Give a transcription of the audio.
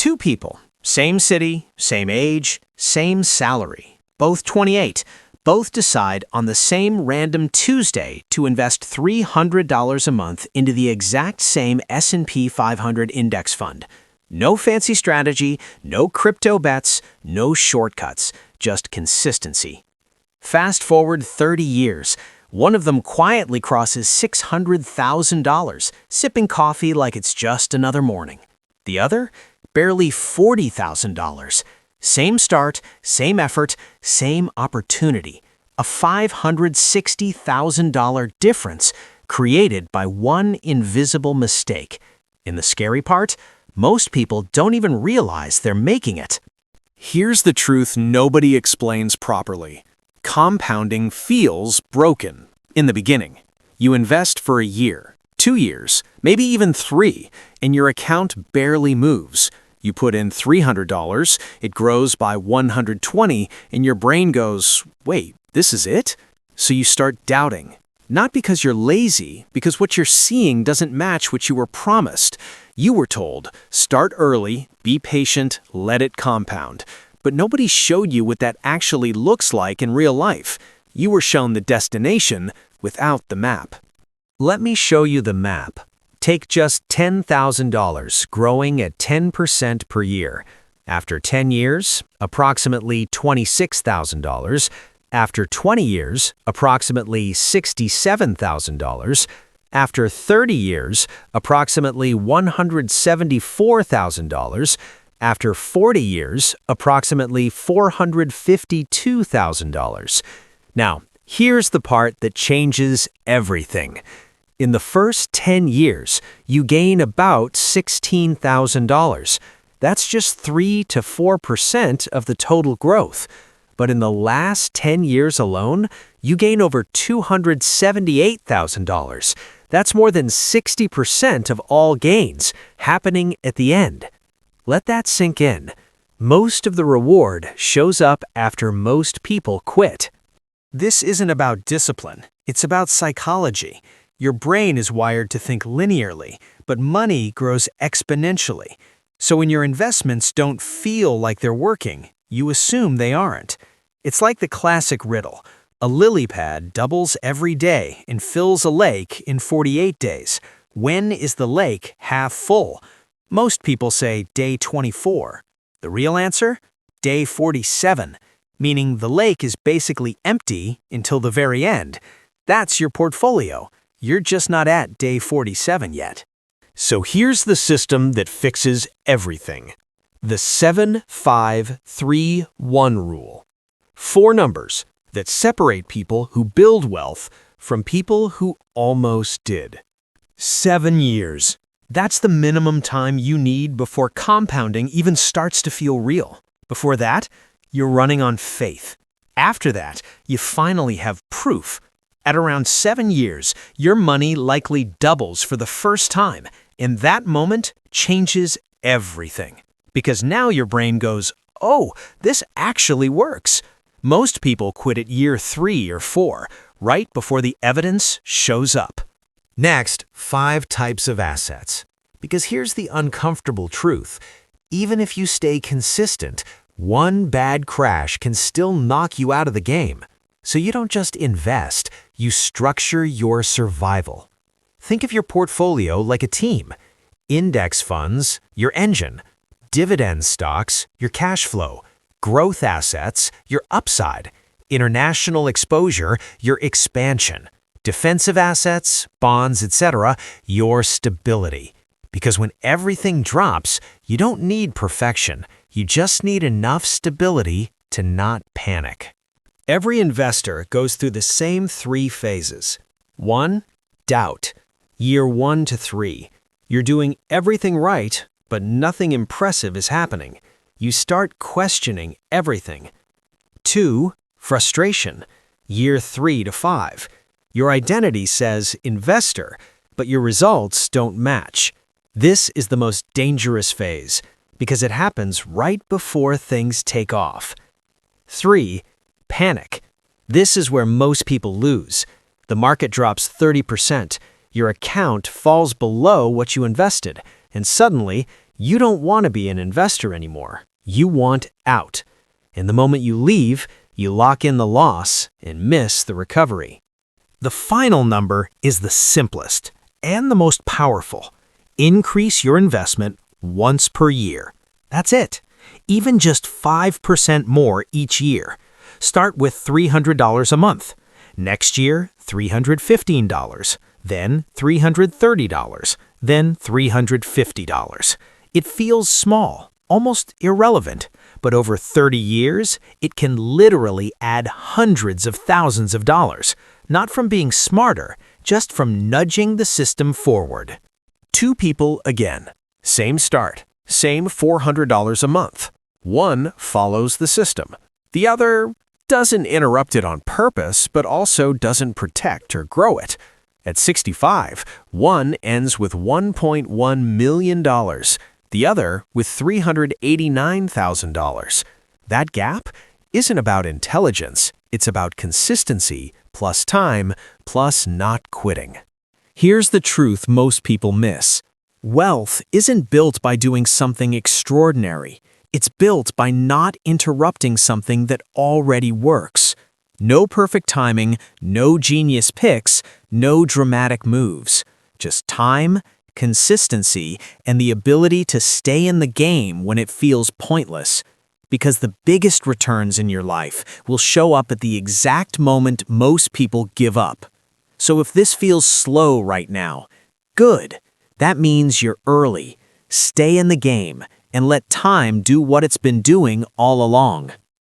Two people, same city, same age, same salary, both 28, both decide on the same random Tuesday to invest $300 a month into the exact same S&P 500 index fund. No fancy strategy, no crypto bets, no shortcuts, just consistency. Fast forward 30 years, one of them quietly crosses $600,000, sipping coffee like it's just another morning. The other, barely $40,000. Same start, same effort, same opportunity. A $560,000 difference created by one invisible mistake. And the scary part, most people don't even realize they're making it. Here's the truth nobody explains properly. Compounding feels broken in the beginning. You invest for a year, 2 years, maybe even 3, and your account barely moves. You put in $300, it grows by $120, and your brain goes, wait, this is it? So you start doubting. Not because you're lazy, because what you're seeing doesn't match what you were promised. You were told, start early, be patient, let it compound. But nobody showed you what that actually looks like in real life. You were shown the destination without the map. Let me show you the map. Take just $10,000, growing at 10% per year. After 10 years, approximately $26,000. After 20 years, approximately $67,000. After 30 years, approximately $174,000. After 40 years, approximately $452,000. Now, here's the part that changes everything. In the first 10 years, you gain about $16,000. That's just 3 to 4% of the total growth. But in the last 10 years alone, you gain over $278,000. That's more than 60% of all gains happening at the end. Let that sink in. Most of the reward shows up after most people quit. This isn't about discipline. It's about psychology. Your brain is wired to think linearly, but money grows exponentially. So when your investments don't feel like they're working, you assume they aren't. It's like the classic riddle. A lily pad doubles every day and fills a lake in 48 days. When is the lake half full? Most people say day 24. The real answer? Day 47, meaning the lake is basically empty until the very end. That's your portfolio. You're just not at day 47 yet. So here's the system that fixes everything. The 7-5-3-1 rule. 4 numbers that separate people who build wealth from people who almost did. 7 years. That's the minimum time you need before compounding even starts to feel real. Before that, you're running on faith. After that, you finally have proof. At around 7 years, your money likely doubles for the first time, and that moment changes everything. Because now your brain goes, oh, this actually works. Most people quit at year 3 or 4, right before the evidence shows up. Next, 5 types of assets. Because here's the uncomfortable truth. Even if you stay consistent, one bad crash can still knock you out of the game. So you don't just invest, you structure your survival. Think of your portfolio like a team. Index funds, your engine. Dividend stocks, your cash flow. Growth assets, your upside. International exposure, your expansion. Defensive assets, bonds, etc., your stability. Because when everything drops, you don't need perfection. You just need enough stability to not panic. Every investor goes through the same 3 phases. 1. Doubt. Year 1 to 3. You're doing everything right, but nothing impressive is happening. You start questioning everything. 2. Frustration. Year 3 to 5. Your identity says investor, but your results don't match. This is the most dangerous phase because it happens right before things take off. 3. Panic. This is where most people lose. The market drops 30%, your account falls below what you invested, and suddenly You don't want to be an investor anymore. You want out. And the moment you leave, you lock in the loss and miss the recovery. The final number is the simplest and the most powerful. Increase your investment once per year. That's it. Even just 5% more each year. Start with $300 a month. Next year, $315. Then $330. Then $350. It feels small, almost irrelevant, but over 30 years, it can literally add hundreds of thousands of dollars, not from being smarter, just from nudging the system forward. Two people again. Same start. Same $400 a month. One follows the system. The other doesn't interrupt it on purpose, but also doesn't protect or grow it. At 65, one ends with $1.1 million. The other with $389,000. That gap isn't about intelligence, it's about consistency, plus time, plus not quitting. Here's the truth most people miss. Wealth isn't built by doing something extraordinary. It's built by not interrupting something that already works. No perfect timing, no genius picks, no dramatic moves. Just time, consistency, and the ability to stay in the game when it feels pointless. Because the biggest returns in your life will show up at the exact moment most people give up. So if this feels slow right now, good. That means you're early. Stay in the game and let time do what it's been doing all along.